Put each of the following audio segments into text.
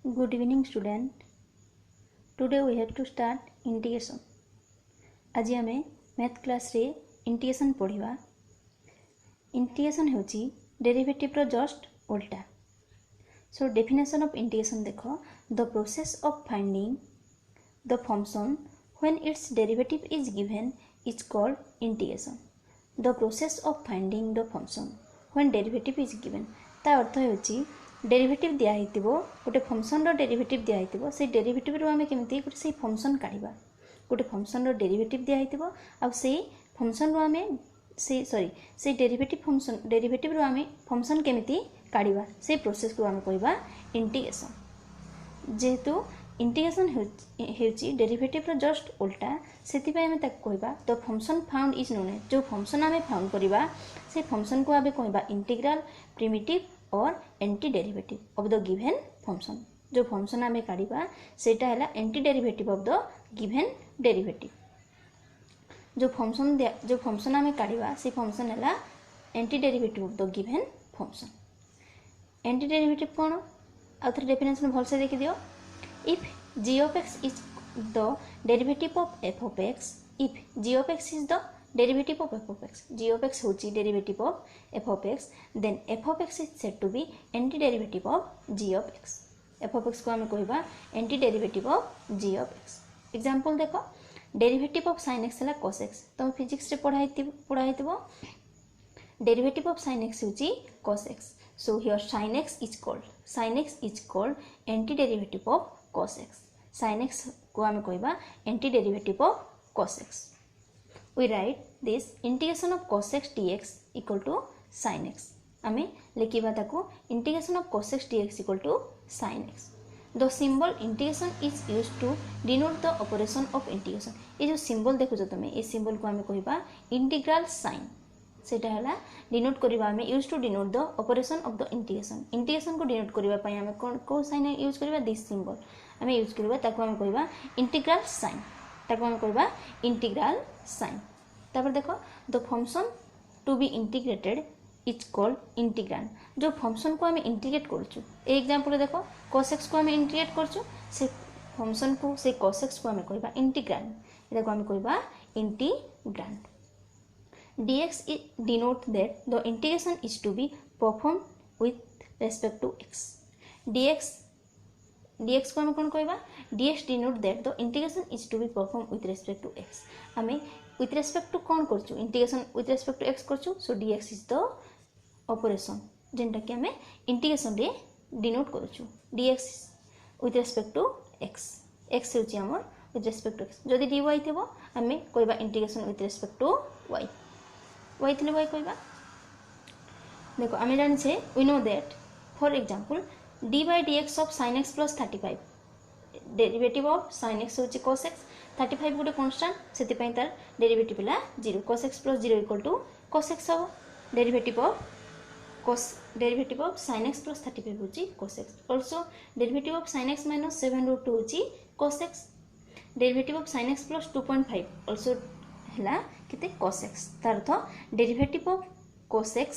Good evening student. Today we have to start integration. आज आम math class रे integration पढ़ा. इंटीग्रेशन होची डेरिवेटिव रो जस्ट उल्टा. सो डेफिनेशन ऑफ इंटीग्रेशन देखो, the process of finding the function when it's derivative is given is called integration. The process of finding the function when derivative is given, ता अर्थ होची derivative दिया हितिबो, गोटे function रो derivative दिया हितिबो, से derivative रो आमे केमती गोटे से फंक्शन काढिबा. गोटे फंक्शन रो डेरिवेटिव दिया हितिबो आ से फंक्शन रो आमे से डेरिवेटिव रो आमे फंक्शन केमती काढिबा, से प्रोसेस को आमे कहबा इंटीग्रेशन. जेहेतु इंटीग्रेशन हेउची डेरिवेटिव रो जस्ट उल्टा, सेति पय आमे ताक कहबा the function found is known as. जो फंक्शन आमे फाउंड करिबा से फंक्शन को आमे कहबा इंटीग्रल, प्रिमिटिव और anti derivative of the given function. जो फंक्शन आमे काढिबा सेटा हैला anti derivative of the given derivative. जो फंक्शन आमे काढिबा से फंक्शन हैला anti derivative of the given function. Anti derivative कोन आ थ्री डेफिनेशन भल से देखि दियो. If g of x is the derivative of f of x, if g of x is the derivative of f of x, g of x होची derivative of f of x, then f of x is said to be antiderivative of g of x. f of x को हमें कहबा antiderivative of g of x. Example देखो, derivative of sin x है cos x. तुम physics रे पढ़ाइथिबो derivative of sin x होची cos x. So here sin x is called antiderivative of cos x. sin x को हमें कहबा antiderivative of cos x. We write this integration of cos x dx equal to sin x. आमे लिखिबा ताको integration of cos x dx equal to sin x. The symbol integration is used to denote the operation of integration. ये जो symbol देखो तमे, ये symbol को आमे कहबा integral sign. सेटा हला डिनोट करबा आमे use to denote the operation of the integration. Integration को डिनोट करबा पय आमे को साइन यूज करबा, दिस सिंबल आमे यूज करबा, ताको आमे कहबा इंटीग्रल साइन. ताको आमे कहबा इंटीग्रल साइन. तापर देखो, the function to be integrated is called integrand. जो फंक्शन को आमे इंटीग्रेट करछु, ए एग्जांपल देखो cos x को आमे इंटीग्रेट करछु, से फंक्शन को से cos x को आमे कहबा इंटीग्रांड. एटा को आमे कहबा integrand. dx denote that the integration is to be performed with respect to x. dx को हमें कौन कहबा, dx denote that the integration is to be performed with respect to x. हमें with respect to कौन करछु, integration with respect to x करछु. so dx is the operation जेंटा कि हमें integration रे denote करछु. dx with respect to x, x होची हमर with respect to x. जदि dy Thebo हमें कहबा integration with respect to y. y थिले y कहबा. देखो आमे जानि छे, we know that for example d by dx of sin x plus 35, derivative of sin x होची cos x. 35 गोटे कांस्टेंट, सेति पय तार derivative La 0. cos x plus 0 equal to cos x हो. Derivative of sin x plus 35 होची cos x. also derivative of sin x minus 7√2 होची cos x. Derivative of sin x plus 2.5 also हला केते cos x. तार अर्थ derivative of cos x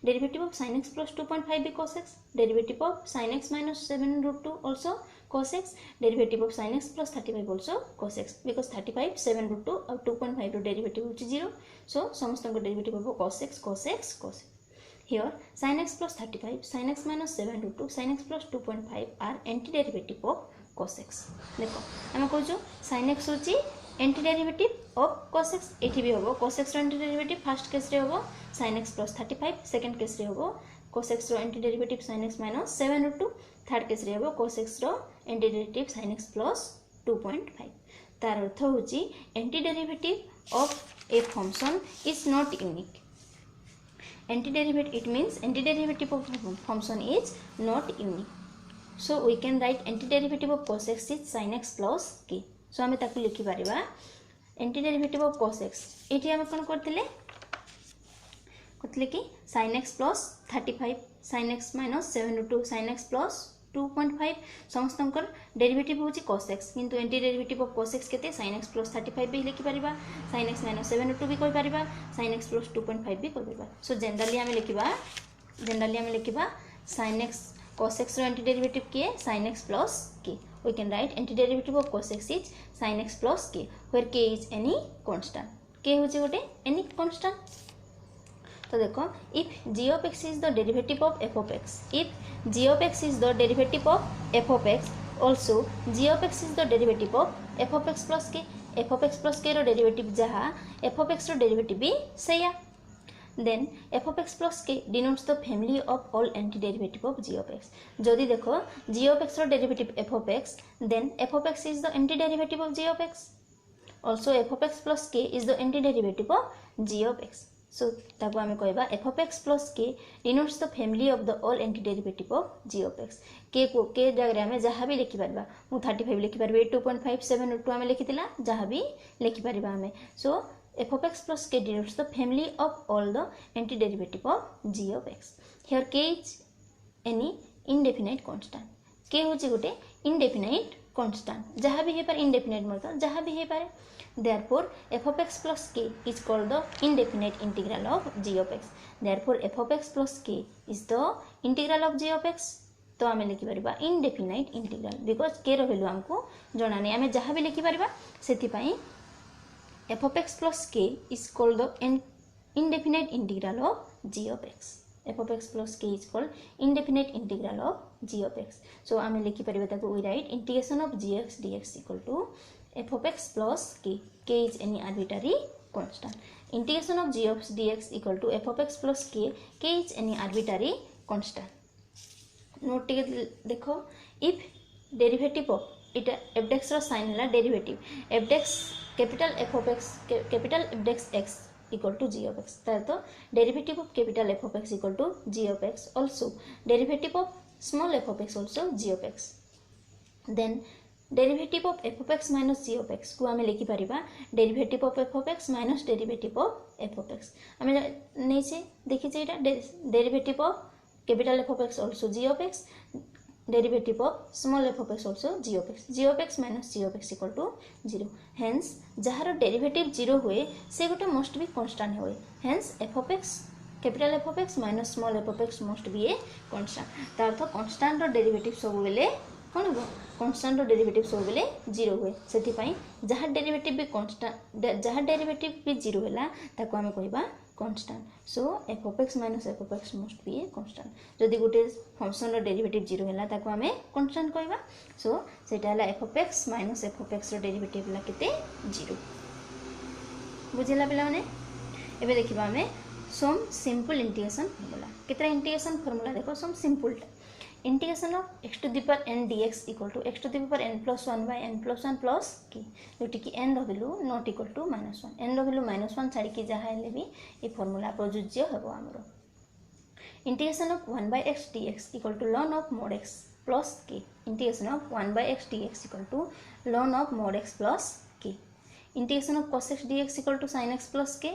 derivative of sin x plus 2.5 भी cos x. Derivative of sin x minus 7√2 also cos x. Derivative of sin x plus 35 also cos x, because 35 7√2 और 2.5 रो derivative होची 0. सो समस्त को derivative हो cos x. Here sin x plus 35, sin x minus 7√2, sin x plus 2.5 are antiderivative of cos x. देखो हम कहजो sin x होची antiderivative of cos x. एठी भी होबो cos x रो एंटीडेरिवेटिव फर्स्ट केस रे होबो sin x plus 35, second case रे होबो cos x रो antiderivative sin x minus 7√2, third case रे होबो cos x रो एंटीडेरिवेटिव sin x plus 2.5. तार अर्थ होची antiderivative of a function is not unique. Antiderivative, it means antiderivative of function is not unique. So we can write antiderivative of cos x is sin x plus k. सो आमे ताकू लिखि Paribas antiderivative of cos x. एठी आमे कोन करथिले कि sin x plus 35, sin x minus 7√2, sin x plus 2.5 समस्तंकर derivative होची cos x. किंतु antiderivative of cos x केते sin x plus 35 भी लिखि पारिबा, sin x minus 7√2 भी कहि पारिबा, sin x plus 2.5 भी कहि पारिबा. सो जनरली आमे लिखिबा sin x cos x रो एंटीडेरिवेटिव के sin x plus k. We can write antiderivative of cos x is sin x plus k, where k is any constant. k होची गोटे any constant. तो देखो, if g of x is the derivative of f of x, if g of x is the derivative of f of x, also g of x is the derivative of f of x plus k. f of x plus k रो derivative जहाँ f of x रो derivative भी सैया. Then f of x plus k denotes the family of all antiderivative of g of x. जदि देखो g of x रो derivative f of x, then f of x is the antiderivative of g of x. Also f of x plus k is the antiderivative of g of x. So ताको आमे कहबा f of x plus k denotes the family of the all antiderivative of g of x. k को k जगह आमे जहाँ भी लिखि परबा, मु 35 लिखि परबे, 2.57 आमे लिखितिला, जहाँ भी लिखि परबा आमे. So f of x plus k denotes the family of all the antiderivative of g of x. Here k is any indefinite constant. k होची गोटे indefinite constant, जहाँ भी है पर indefinite मतलब जहाँ भी है पारे. Therefore f of x plus k is called the indefinite integral of g of x. Therefore f of x plus k is the integral of g of x. तो आमे लिखि परबा indefinite integral, because k रो value हमको जणा नै, आमे जहाँ भी लिखि परबा सेति पई f of x plus k is called the indefinite integral of g of x. f of x plus k is called indefinite integral of g of x. So आमे लिखि परिबा ताको we write integration of gx dx equal to f of x plus k. k is any arbitrary constant. Integration of g of x dx equal to f of x plus k. k is any arbitrary constant. Note टिके देखो, if derivative of इटा f dx रो sin हला derivative f dx capital f of x capital f dx x equal to g of x. तो derivative of capital f of x equal to g of x. Also derivative of small f of x also g of x. Then derivative of f of x minus g of x को आमे लिखि परिबा derivative of f of x minus derivative of f of x. आमे नै से देखि छै एटा derivative of capital f of x also g of x, derivative of small f of x also g of x. g of x minus g of x equal to 0. Hence जହାର derivative 0 हुए से गोटे must be constant हुए. Hence f of x capital f of x minus small f of x must be a constant. तार अर्थ constant रो derivative सब बेले कोन हो, constant रो derivative सब बेले 0 हुए. सेति पई जहाँ डेरिवेटिव भी कांस्टेंट, जहाँ डेरिवेटिव भी 0 होला ताको हम कहबा constant. So f of x minus f of x must be a constant. जदि गोटे फंक्शन रो डेरिवेटिव 0 होला ताको हमें कांस्टेंट कहबा. सो सेटा हला f of x minus f of x रो डेरिवेटिव हला केते 0. बुझिला पिला माने. एबे देखिबा हमें सम सिंपल इंटीग्रेशन फॉर्मूला. केतरा इंटीग्रेशन फॉर्मूला देखो, some simple integration of x to the power n dx equal to x to the power n plus 1 by n plus 1 plus k, जोटी कि n रो value not equal to -1. n रो value -1 छाड़ी कि जहाँ हेले भी ए फॉर्मूला प्रयोज्य हेबो हमरो. Integration of 1 by x dx equal to ln of mod x plus k. Integration of 1 by x dx equal to ln of mod x plus k. Integration of cos x dx equal to sin x plus k.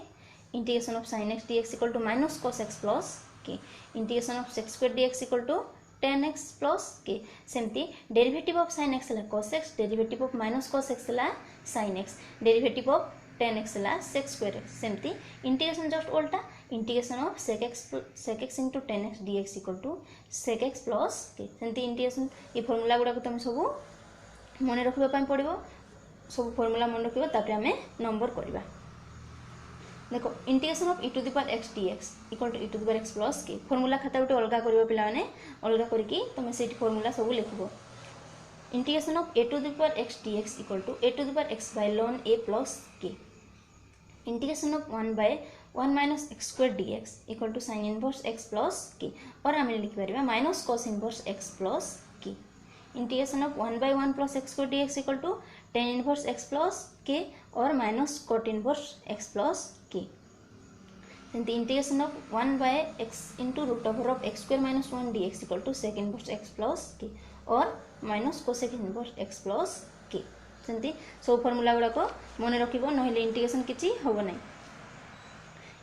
Integration of sin x dx equal to minus cos x plus k. Integration of sec square dx equal to tan x plus k. सेमती derivative of sin x है cos x, derivative of minus cos x है sin x, derivative of tan x है sec square x. सेमती integration just उल्टा, integration of sec x into tan x dx equal to sec x plus k. सेमती integration ये formula गुडा को तुम सब मन रखिबा पई पड़िबो. सब फॉर्मूला मन रखिबो, तापर हमें नंबर करबा. देखो integration of e to the power x dx equal to e to the power x plus k. Formula खाता गोटे अलगा करिवो पिला माने, अलगा करके तुम सेठी फॉर्मूला सब लिखिबो. Integration of a to the power x dx equal to a to the power x by ln a plus k. Integration of 1 by 1 minus x square dx equal to sin inverse x plus k, और आमे लिखि परिबा minus cos inverse x plus k. Integration of 1 by 1 plus x square dx equal to tan inverse x plus k और minus cot inverse x plus k. Then the integration of 1 by x into root over of x square minus 1 dx equal to sec inverse x plus k और minus cosec inverse x plus k. सेमती सब formula गुड़ा को मन रखिबो, नहले integration किछि होबो नै.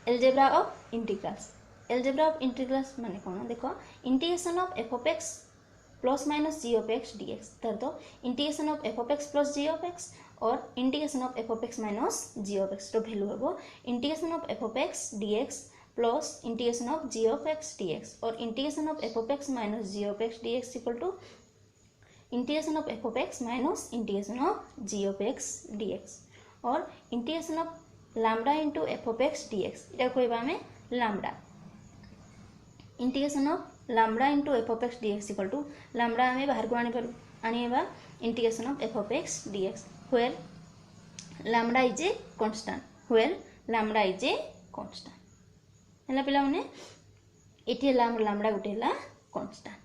Algebra of integrals. Algebra of integrals माने कोन देखो, integration of f of x plus minus g of x dx. तो integration of f of x plus g of x और integration of f of x minus g of x रो value हेबो integration of f of x dx plus integration of g of x dx और integration of f of x minus g of x dx equal to integration of f of x minus integration of g of x dx और integration of lambda into f of x dx इटा कहबा हमें lambda integration of lambda into f of x dx equal to lambda हमें बाहर को आने integration of f of x dx where lambda is a constant where lambda is a constant है पिला माने एठी लैम्बडा गोटे है कांस्टेंट।